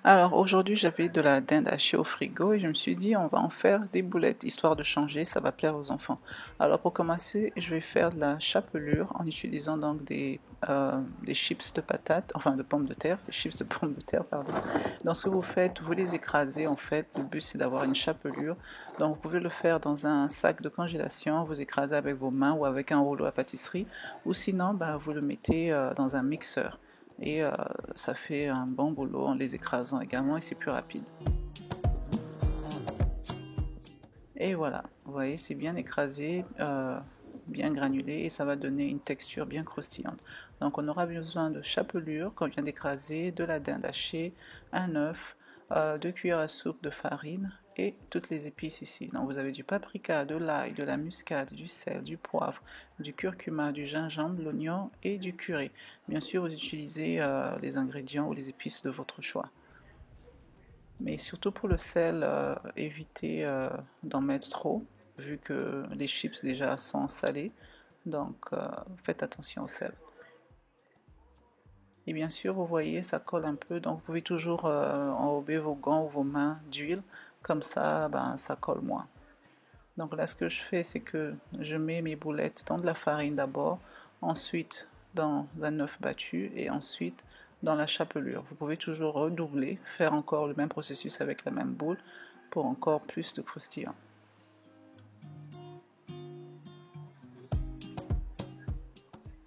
Alors aujourd'hui j'avais de la dinde hachée au frigo et je me suis dit on va en faire des boulettes histoire de changer, ça va plaire aux enfants. Alors pour commencer je vais faire de la chapelure en utilisant donc des chips de patates, enfin de pommes de terre, des chips de pommes de terre pardon. Donc ce que vous faites, vous les écrasez en fait, le but c'est d'avoir une chapelure. Donc vous pouvez le faire dans un sac de congélation, vous écrasez avec vos mains ou avec un rouleau à pâtisserie ou sinon vous le mettez dans un mixeur et ça fait un bon boulot en les écrasant également et c'est plus rapide. Et voilà, vous voyez, c'est bien écrasé, bien granulé et ça va donner une texture bien croustillante. Donc on aura besoin de chapelure qu'on vient d'écraser, de la dinde hachée, un œuf, 2 cuillères à soupe de farine et toutes les épices ici. Donc vous avez du paprika, de l'ail, de la muscade, du sel, du poivre, du curcuma, du gingembre, l'oignon et du curry. Bien sûr, vous utilisez les ingrédients ou les épices de votre choix. Mais surtout pour le sel, évitez d'en mettre trop, vu que les chips déjà sont salés. Donc faites attention au sel. Et bien sûr, vous voyez, ça colle un peu, donc vous pouvez toujours enrober vos gants ou vos mains d'huile, comme ça, ça colle moins. Donc là, ce que je fais, c'est que je mets mes boulettes dans de la farine d'abord, ensuite dans un œuf battu et ensuite dans la chapelure. Vous pouvez toujours redoubler, faire encore le même processus avec la même boule pour encore plus de croustillant.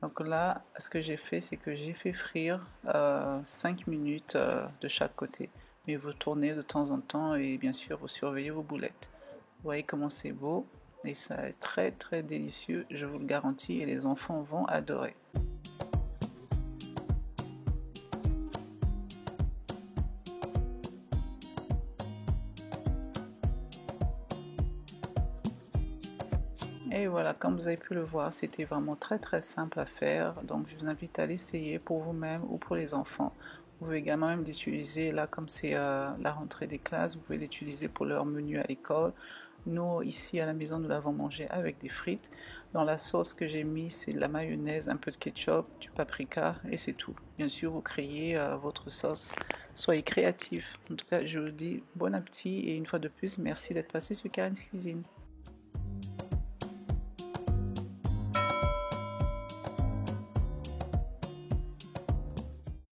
Donc là, ce que j'ai fait, c'est que j'ai fait frire 5 minutes de chaque côté. Mais vous tournez de temps en temps et bien sûr, vous surveillez vos boulettes. Vous voyez comment c'est beau et ça est très très délicieux, je vous le garantis, et les enfants vont adorer. Et voilà, comme vous avez pu le voir, c'était vraiment très très simple à faire. Donc je vous invite à l'essayer pour vous-même ou pour les enfants. Vous pouvez également même l'utiliser, là comme c'est la rentrée des classes, vous pouvez l'utiliser pour leur menu à l'école. Nous, ici à la maison, nous l'avons mangé avec des frites. Dans la sauce que j'ai mis, c'est de la mayonnaise, un peu de ketchup, du paprika et c'est tout. Bien sûr, vous créez votre sauce. Soyez créatifs. En tout cas, je vous dis bon appétit et une fois de plus, merci d'être passé sur Karen's Cuisine.